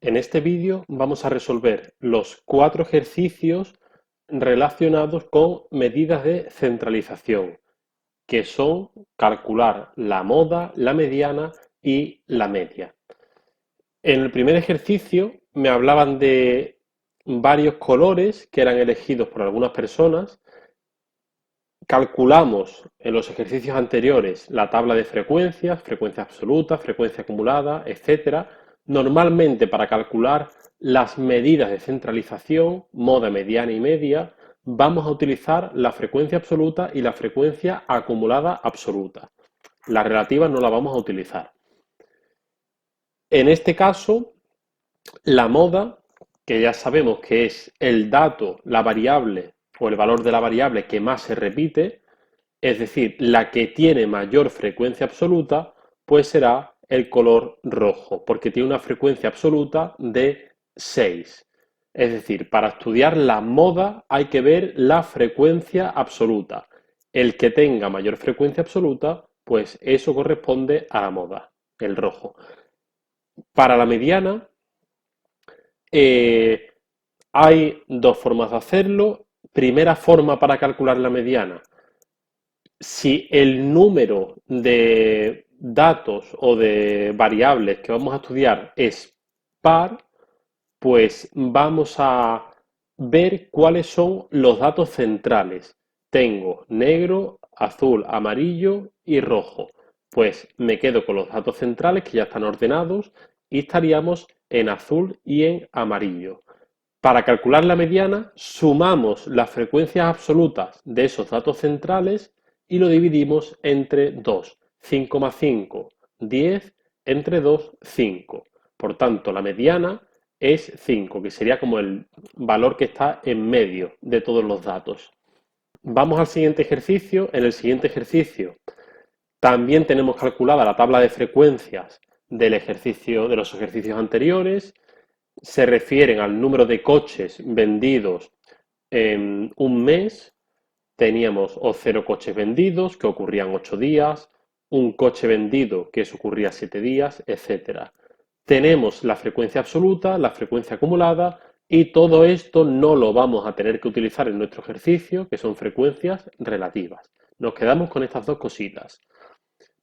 En este vídeo vamos a resolver los 4 ejercicios relacionados con medidas de centralización, que son calcular la moda, la mediana y la media. En el primer ejercicio me hablaban de varios colores que eran elegidos por algunas personas. Calculamos en los ejercicios anteriores la tabla de frecuencias, frecuencia absoluta, frecuencia acumulada, etc. Normalmente para calcular las medidas de centralización, moda, mediana y media, vamos a utilizar la frecuencia absoluta y la frecuencia acumulada absoluta. La relativa no la vamos a utilizar. En este caso, la moda, que ya sabemos que es el dato, la variable o el valor de la variable que más se repite, es decir, la que tiene mayor frecuencia absoluta, pues será el color rojo, porque tiene una frecuencia absoluta de 6. Es decir, para estudiar la moda hay que ver la frecuencia absoluta. El que tenga mayor frecuencia absoluta, pues eso corresponde a la moda, el rojo. Para la mediana, hay dos formas de hacerlo. Primera forma para calcular la mediana: si el número de datos o de variables que vamos a estudiar es par, pues vamos a ver cuáles son los datos centrales. Tengo negro, azul, amarillo y rojo. Pues me quedo con los datos centrales que ya están ordenados y estaríamos en azul y en amarillo. Para calcular la mediana, sumamos las frecuencias absolutas de esos datos centrales y lo dividimos entre 2. 5 más 5, 10, entre 2, 5. Por tanto, la mediana es 5, que sería como el valor que está en medio de todos los datos. Vamos al siguiente ejercicio. En el siguiente ejercicio también tenemos calculada la tabla de frecuencias de los ejercicios anteriores. Se refieren al número de coches vendidos en un mes. Teníamos 0 coches vendidos, que ocurrían 8 días, un coche vendido, que eso ocurría 7 días, etc. Tenemos la frecuencia absoluta, la frecuencia acumulada, y todo esto no lo vamos a tener que utilizar en nuestro ejercicio, que son frecuencias relativas. Nos quedamos con estas dos cositas.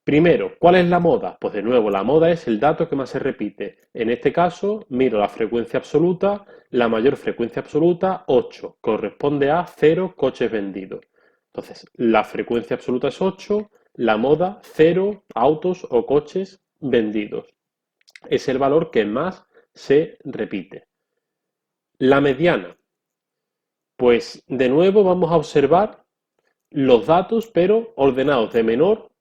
Primero, ¿cuál es la moda? Pues de nuevo, la moda es el dato que más se repite. En este caso, miro la frecuencia absoluta, la mayor frecuencia absoluta, 8, corresponde a 0 coches vendidos. Entonces, la frecuencia absoluta es 8, la moda 0 autos o coches vendidos. Es el valor que más se repite. La mediana. Pues de nuevo vamos a observar los datos, pero ordenados de menor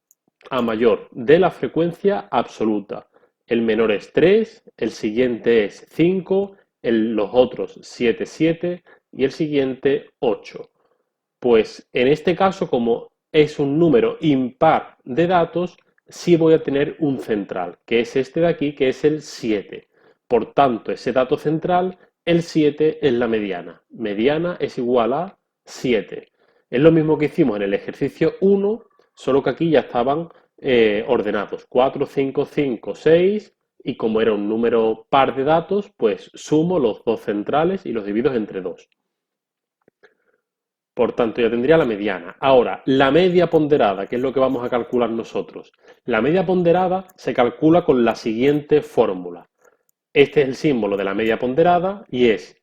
a mayor, de la frecuencia absoluta. El menor es 3, el siguiente es 5, los otros 7, 7 y el siguiente 8. Pues en este caso, como es un número impar de datos, sí voy a tener un central, que es este de aquí, que es el 7. Por tanto, ese dato central, el 7 es la mediana. Mediana es igual a 7. Es lo mismo que hicimos en el ejercicio 1, solo que aquí ya estaban ordenados. 4, 5, 5, 6. Y como era un número par de datos, pues sumo los dos centrales y los divido entre 2. Por tanto, ya tendría la mediana. Ahora, la media ponderada, que es lo que vamos a calcular nosotros. La media ponderada se calcula con la siguiente fórmula. Este es el símbolo de la media ponderada y es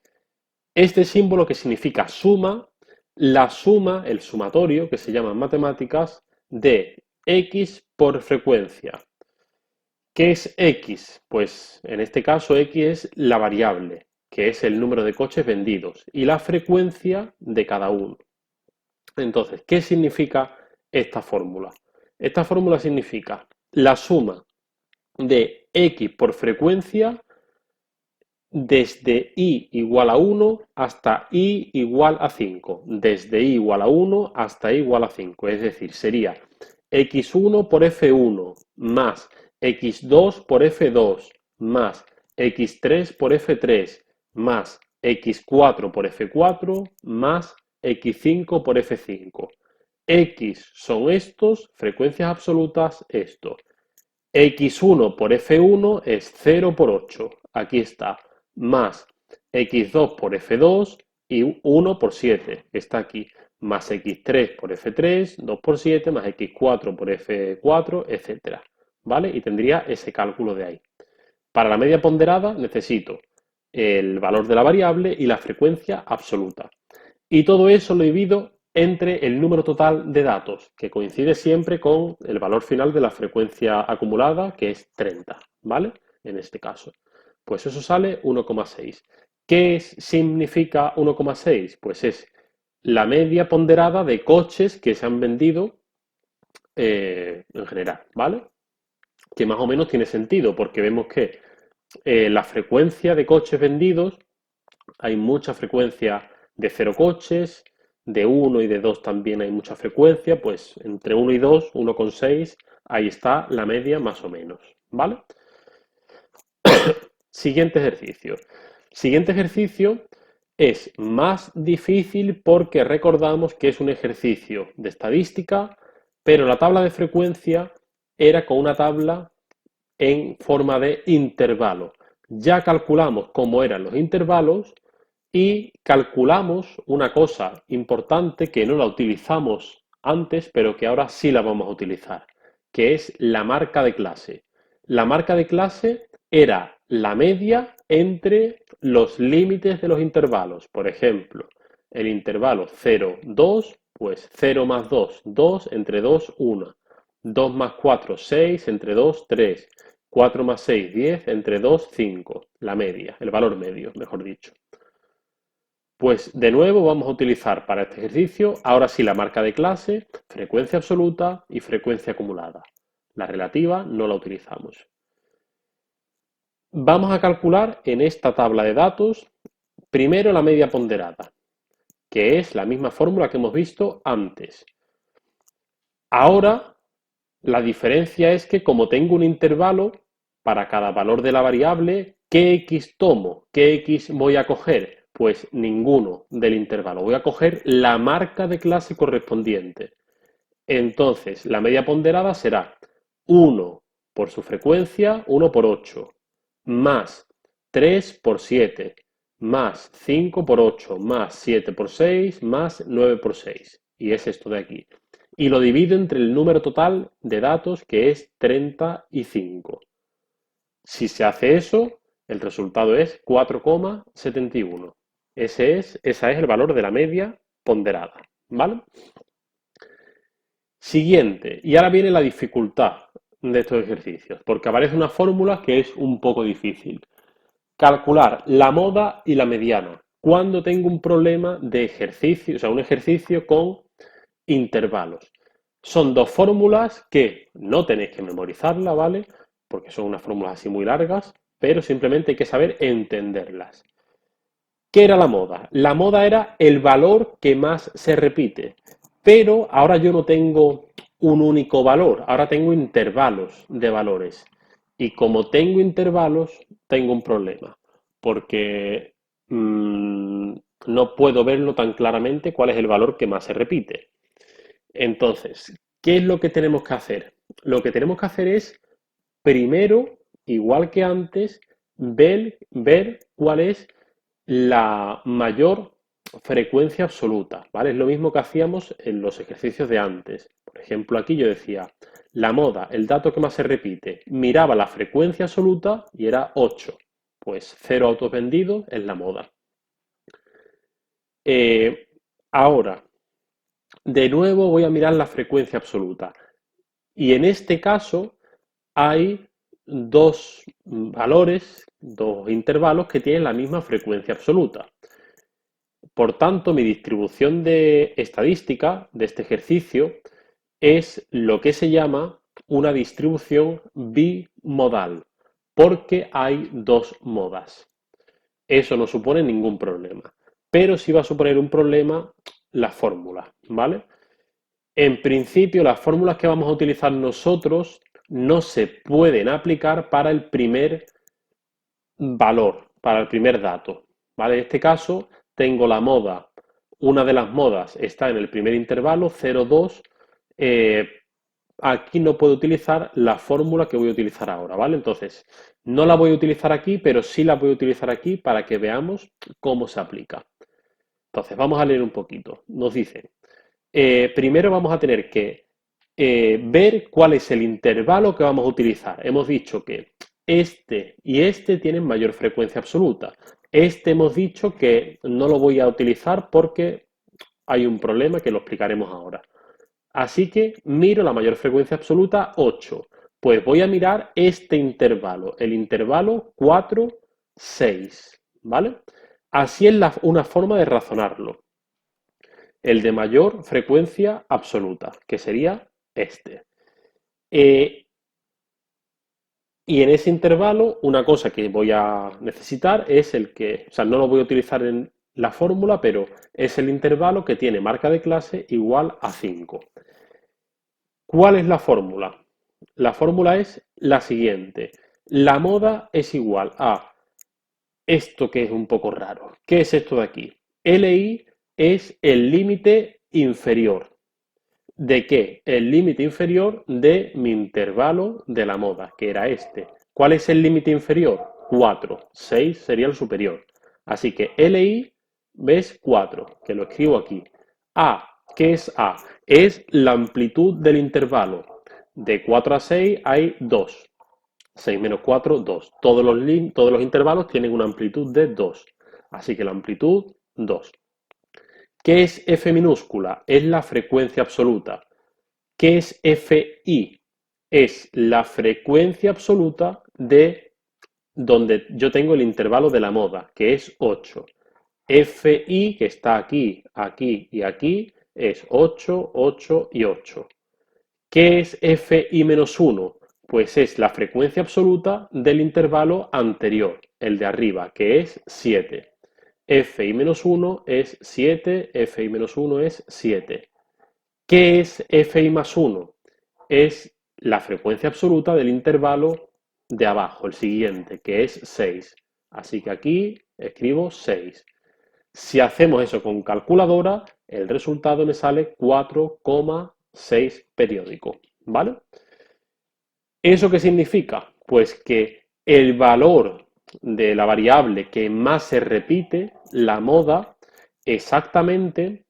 este símbolo que significa suma, la suma, el sumatorio, que se llama en matemáticas, de x por frecuencia. ¿Qué es x? Pues en este caso x es la variable, que es el número de coches vendidos, y la frecuencia de cada uno. Entonces, ¿qué significa esta fórmula? Esta fórmula significa la suma de x por frecuencia desde i igual a 1 hasta i igual a 5. Desde i igual a 1 hasta i igual a 5. Es decir, sería x1 por f1 más x2 por f2 más x3 por f3 más x4 por f4 más x5 por f5. X son estos, frecuencias absolutas, esto. X1 por F1 es 0 por 8. Aquí está. más x2 por f2 y 1 por 7, que está aquí, más x3 por f3, 2 por 7, más x4 por f4, etcétera, ¿vale? Y tendría ese cálculo de ahí. Para la media ponderada necesito el valor de la variable y la frecuencia absoluta. Y todo eso lo divido entre el número total de datos, que coincide siempre con el valor final de la frecuencia acumulada, que es 30, ¿vale? En este caso. Pues eso sale 1,6. ¿Qué significa 1,6? Pues es la media ponderada de coches que se han vendido en general, ¿vale? Que más o menos tiene sentido, porque vemos que la frecuencia de coches vendidos, hay mucha frecuencia de 0 coches, de 1 y de 2 también hay mucha frecuencia, pues entre 1 y 2, 1,6, ahí está la media más o menos, ¿vale? Siguiente ejercicio. Siguiente ejercicio es más difícil porque recordamos que es un ejercicio de estadística, pero la tabla de frecuencia era con una tabla en forma de intervalo. Ya calculamos cómo eran los intervalos y calculamos una cosa importante que no la utilizamos antes, pero que ahora sí la vamos a utilizar, que es la marca de clase. La marca de clase era la media entre los límites de los intervalos. Por ejemplo, el intervalo 0, 2, pues 0 más 2, 2, entre 2, 1. 2 más 4, 6, entre 2, 3. 4 más 6, 10, entre 2, 5. La media, el valor medio, mejor dicho. Pues de nuevo vamos a utilizar para este ejercicio, ahora sí la marca de clase, frecuencia absoluta y frecuencia acumulada. La relativa no la utilizamos. Vamos a calcular en esta tabla de datos primero la media ponderada, que es la misma fórmula que hemos visto antes. Ahora la diferencia es que como tengo un intervalo para cada valor de la variable, ¿qué x tomo? ¿Qué x voy a coger? Pues ninguno del intervalo. Voy a coger la marca de clase correspondiente. Entonces, la media ponderada será 1 por su frecuencia, 1 por 8, más 3 por 7, más 5 por 8, más 7 por 6, más 9 por 6. Y es esto de aquí. Y lo divido entre el número total de datos, que es 35. Si se hace eso, el resultado es 4,71. Ese es el valor de la media ponderada, ¿vale? Siguiente, y ahora viene la dificultad de estos ejercicios, porque aparece una fórmula que es un poco difícil. Calcular la moda y la mediana. Cuando tengo un problema de ejercicio, o sea, un ejercicio con intervalos. Son dos fórmulas que no tenéis que memorizarla, ¿vale? Porque son unas fórmulas así muy largas, pero simplemente hay que saber entenderlas. ¿Qué era la moda? La moda era el valor que más se repite, pero ahora yo no tengo un único valor, ahora tengo intervalos de valores. Y como tengo intervalos, tengo un problema, porque no puedo verlo tan claramente cuál es el valor que más se repite. Entonces, ¿qué es lo que tenemos que hacer? Lo que tenemos que hacer es, primero, igual que antes, ver cuál es la mayor frecuencia absoluta, ¿vale? Es lo mismo que hacíamos en los ejercicios de antes. Por ejemplo, aquí yo decía, la moda, el dato que más se repite, miraba la frecuencia absoluta y era 8. Pues 0 autos vendidos es la moda. Ahora, de nuevo voy a mirar la frecuencia absoluta. Y en este caso hay dos valores, dos intervalos que tienen la misma frecuencia absoluta. Por tanto, mi distribución de estadística de este ejercicio es lo que se llama una distribución bimodal, porque hay dos modas. Eso no supone ningún problema, pero sí va a suponer un problema la fórmula, ¿vale? En principio, las fórmulas que vamos a utilizar nosotros no se pueden aplicar para el primer valor, para el primer dato, ¿vale? En este caso, tengo la moda, una de las modas está en el primer intervalo, 0,2, aquí no puedo utilizar la fórmula que voy a utilizar ahora, ¿vale? Entonces, no la voy a utilizar aquí, pero sí la voy a utilizar aquí para que veamos cómo se aplica. Entonces, vamos a leer un poquito. Nos dice, primero vamos a tener que ver cuál es el intervalo que vamos a utilizar. Hemos dicho que este y este tienen mayor frecuencia absoluta. Este hemos dicho que no lo voy a utilizar porque hay un problema que lo explicaremos ahora. Así que miro la mayor frecuencia absoluta, 8. Pues voy a mirar este intervalo, el intervalo 4, 6, ¿vale? Así es una forma de razonarlo. El de mayor frecuencia absoluta, que sería este. Y en ese intervalo, una cosa que voy a necesitar es el que, o sea, no lo voy a utilizar en la fórmula, pero es el intervalo que tiene marca de clase igual a 5. ¿Cuál es la fórmula? La fórmula es la siguiente. La moda es igual a esto que es un poco raro. ¿Qué es esto de aquí? LI es el límite inferior. ¿De qué? El límite inferior de mi intervalo de la moda, que era este. ¿Cuál es el límite inferior? 4. 6 sería el superior. Así que LI, ¿ves? 4, que lo escribo aquí. A, ¿qué es A? Es la amplitud del intervalo. De 4 a 6 hay 2. 6 menos 4, 2. Todos los intervalos tienen una amplitud de 2. Así que la amplitud, 2. ¿Qué es F minúscula? Es la frecuencia absoluta. ¿Qué es Fi? Es la frecuencia absoluta de donde yo tengo el intervalo de la moda, que es 8. Fi, que está aquí, aquí y aquí, es 8, 8 y 8. ¿Qué es Fi menos 1? Pues es la frecuencia absoluta del intervalo anterior, el de arriba, que es 7. Fi menos 1 es 7, Fi menos 1 es 7. ¿Qué es Fi más 1? Es la frecuencia absoluta del intervalo de abajo, el siguiente, que es 6. Así que aquí escribo 6. Si hacemos eso con calculadora, el resultado me sale 4,6 periódico, ¿vale? ¿Eso qué significa? Pues que el valor de la variable que más se repite, la moda, exactamente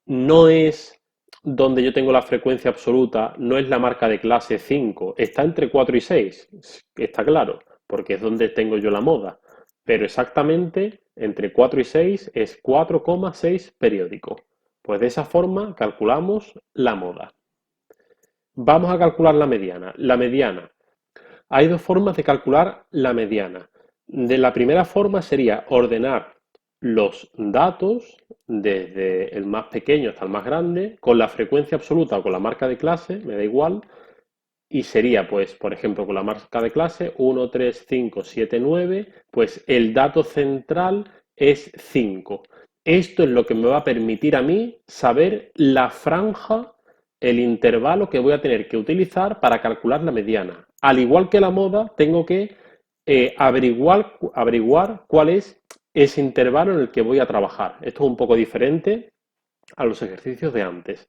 no es donde yo tengo la frecuencia absoluta, no es la marca de clase 5, está entre 4 y 6, está claro, porque es donde tengo yo la moda, pero exactamente entre 4 y 6 es 4,6 periódico. Pues de esa forma calculamos la moda. Vamos a calcular la mediana. La mediana. Hay dos formas de calcular la mediana. De la primera forma sería ordenar los datos desde el más pequeño hasta el más grande con la frecuencia absoluta o con la marca de clase, me da igual, y sería, pues, por ejemplo, con la marca de clase 1, 3, 5, 7, 9, pues el dato central es 5. Esto es lo que me va a permitir a mí saber la franja, el intervalo que voy a tener que utilizar para calcular la mediana. Al igual que la moda, tengo que averiguar cuál es ese intervalo en el que voy a trabajar. Esto es un poco diferente a los ejercicios de antes.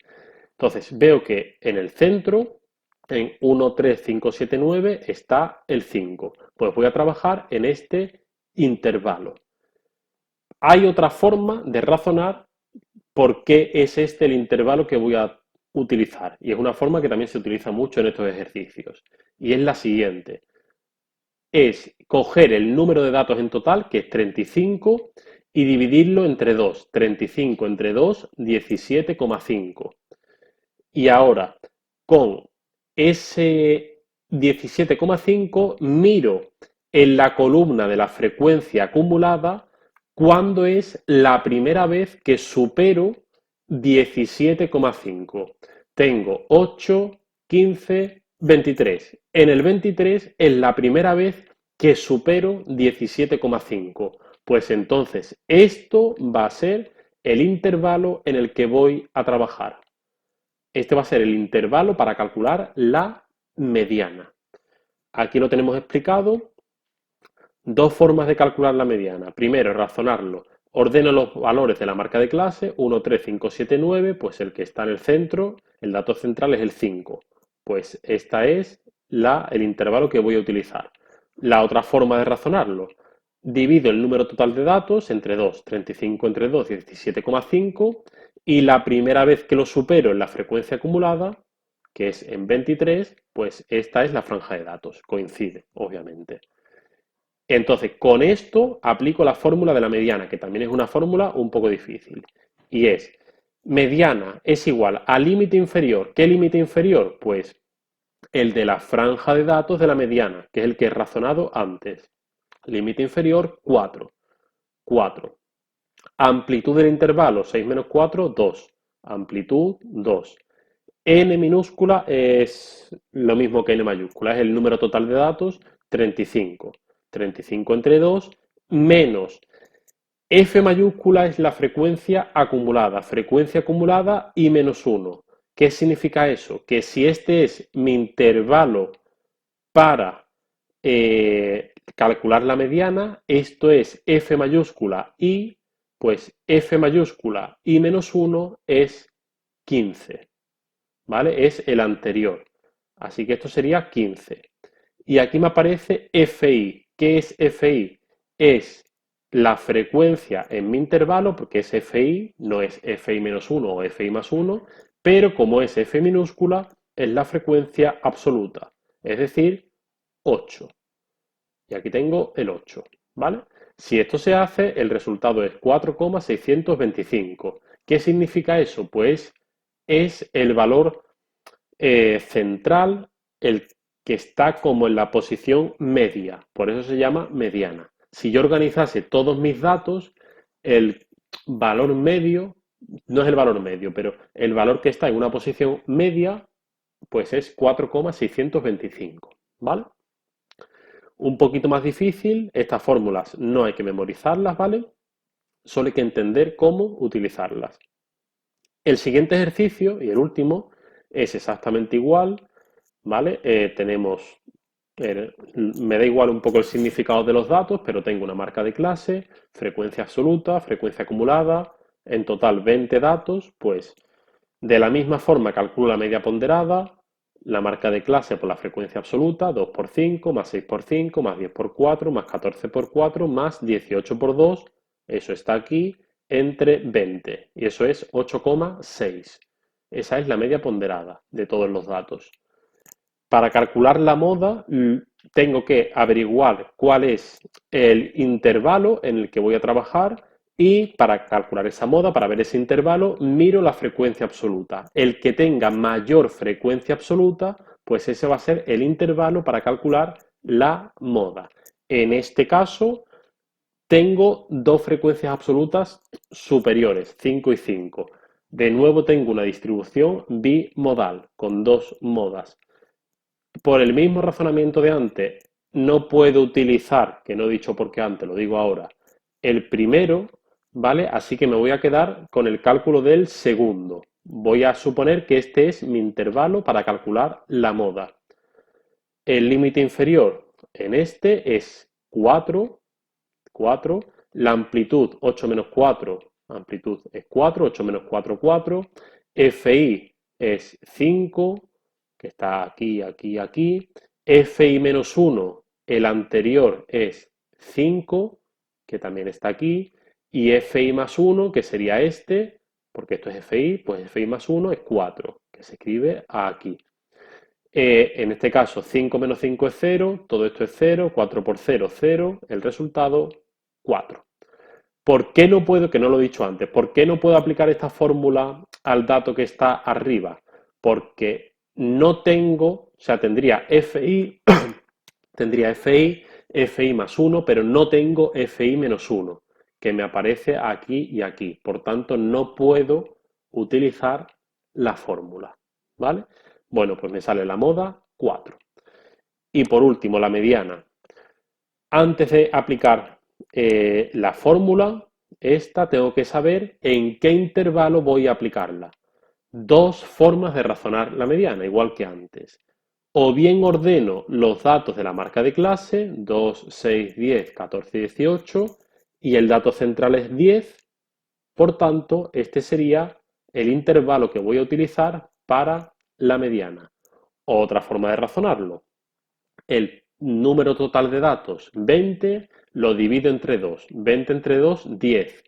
Entonces, veo que en el centro, en 1, 3, 5, 7, 9, está el 5. Pues voy a trabajar en este intervalo. Hay otra forma de razonar por qué es este el intervalo que voy a utilizar. Y es una forma que también se utiliza mucho en estos ejercicios. Y es la siguiente. Es coger el número de datos en total, que es 35, y dividirlo entre 2. 35 entre 2, 17,5. Y ahora, con ese 17,5, miro en la columna de la frecuencia acumulada cuándo es la primera vez que supero 17,5. Tengo 8, 15, 23. En el 23 es la primera vez que supero 17,5. Pues entonces esto va a ser el intervalo en el que voy a trabajar. Este va a ser el intervalo para calcular la mediana. Aquí lo tenemos explicado. Dos formas de calcular la mediana. Primero, razonarlo. Ordeno los valores de la marca de clase, 1, 3, 5, 7, 9, pues el que está en el centro el dato central es el 5. Pues esta es el intervalo que voy a utilizar. La otra forma de razonarlo, divido el número total de datos entre 2, 35 entre 2, 17,5, y la primera vez que lo supero en la frecuencia acumulada, que es en 23, pues esta es la franja de datos, coincide, obviamente. Entonces, con esto aplico la fórmula de la mediana, que también es una fórmula un poco difícil. Y es, mediana es igual a límite inferior. ¿Qué límite inferior? Pues el de la franja de datos de la mediana, que es el que he razonado antes. Límite inferior, 4. 4. Amplitud del intervalo, 6 menos 4, 2. Amplitud, 2. N minúscula es lo mismo que N mayúscula, es el número total de datos, 35. 35 entre 2 menos F mayúscula es la frecuencia acumulada y menos 1. ¿Qué significa eso? Que si este es mi intervalo para calcular la mediana, esto es F mayúscula y, pues F mayúscula y menos 1 es 15, ¿vale? Es el anterior. Así que esto sería 15. Y aquí me aparece FI. ¿Qué es FI? Es la frecuencia en mi intervalo, porque es FI, no es FI menos 1 o FI más 1, pero como es F minúscula, es la frecuencia absoluta, es decir, 8. Y aquí tengo el 8, ¿vale? Si esto se hace, el resultado es 4,625. ¿Qué significa eso? Pues es el valor central, el que está como en la posición media, por eso se llama mediana. Si yo organizase todos mis datos, el valor medio, no es el valor medio, pero el valor que está en una posición media, pues es 4,625, ¿vale? Un poquito más difícil, estas fórmulas no hay que memorizarlas, ¿vale? Solo hay que entender cómo utilizarlas. El siguiente ejercicio, y el último, es exactamente igual, ¿vale? Me da igual un poco el significado de los datos, pero tengo una marca de clase, frecuencia absoluta, frecuencia acumulada, en total 20 datos, pues de la misma forma calculo la media ponderada, la marca de clase por la frecuencia absoluta, 2 por 5, más 6 por 5, más 10 por 4, más 14 por 4, más 18 por 2, eso está aquí, entre 20, y eso es 8,6. Esa es la media ponderada de todos los datos. Para calcular la moda, tengo que averiguar cuál es el intervalo en el que voy a trabajar y para calcular esa moda, para ver ese intervalo, miro la frecuencia absoluta. El que tenga mayor frecuencia absoluta, pues ese va a ser el intervalo para calcular la moda. En este caso, tengo dos frecuencias absolutas superiores, 5 y 5. De nuevo tengo una distribución bimodal con dos modas. Por el mismo razonamiento de antes, no puedo utilizar, que no he dicho por qué antes, lo digo ahora, el primero, ¿vale? Así que me voy a quedar con el cálculo del segundo. Voy a suponer que este es mi intervalo para calcular la moda. El límite inferior en este es 4, 4. La amplitud 8 menos 4, amplitud es 4, 8 menos 4, 4. FI es 5, que está aquí, aquí, aquí. FI menos 1, el anterior es 5, que también está aquí. Y FI más 1, que sería este, porque esto es FI, pues FI más 1 es 4, que se escribe aquí. En este caso, 5 menos 5 es 0, todo esto es 0, 4 por 0, 0, el resultado, 4. ¿Por qué no puedo, que no lo he dicho antes, por qué no puedo aplicar esta fórmula al dato que está arriba? Porque no tengo, o sea, tendría FI, tendría FI más 1, pero no tengo FI menos 1, que me aparece aquí y aquí. Por tanto, no puedo utilizar la fórmula, ¿vale? Bueno, pues me sale la moda 4. Y por último, la mediana. Antes de aplicar la fórmula, esta tengo que saber en qué intervalo voy a aplicarla. Dos formas de razonar la mediana, igual que antes. O bien ordeno los datos de la marca de clase, 2, 6, 10, 14 y 18, y el dato central es 10. Por tanto, este sería el intervalo que voy a utilizar para la mediana. Otra forma de razonarlo. El número total de datos, 20, lo divido entre 2. 20 entre 2, 10.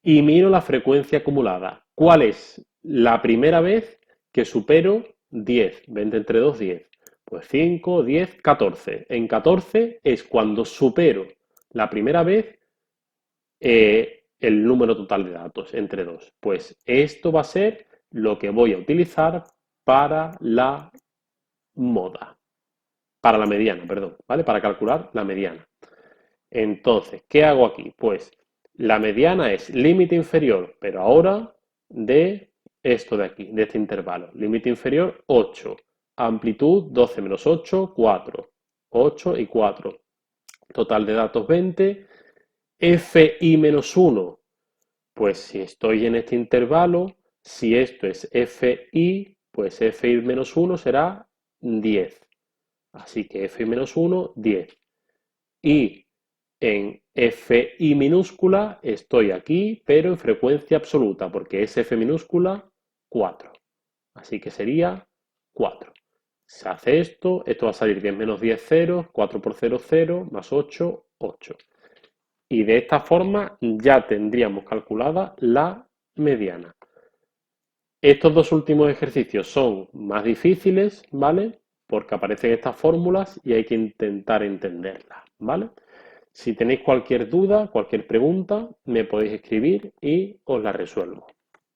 Y miro la frecuencia acumulada. ¿Cuál es la primera vez que supero 10? 20 entre 2, 10. Pues 5, 10, 14. En 14 es cuando supero la primera vez el número total de datos entre 2. Pues esto va a ser lo que voy a utilizar para la moda. Para la mediana, perdón, ¿vale? Para calcular la mediana. Entonces, ¿qué hago aquí? Pues la mediana es límite inferior, pero ahora de esto de aquí, de este intervalo. Límite inferior 8, amplitud 12 menos 8, 4. 8 y 4. Total de datos 20. Fi menos 1. Pues si estoy en este intervalo, si esto es Fi, pues Fi menos 1 será 10. Así que Fi menos 1, 10. Y en Fi minúscula estoy aquí, pero en frecuencia absoluta, porque es F minúscula 4. Así que sería 4. Se hace esto, esto va a salir 10 menos 10, 0, 4 por 0, 0, más 8, 8. Y de esta forma ya tendríamos calculada la mediana. Estos dos últimos ejercicios son más difíciles, ¿vale? Porque aparecen estas fórmulas y hay que intentar entenderlas, ¿vale? Si tenéis cualquier duda, cualquier pregunta, me podéis escribir y os la resuelvo.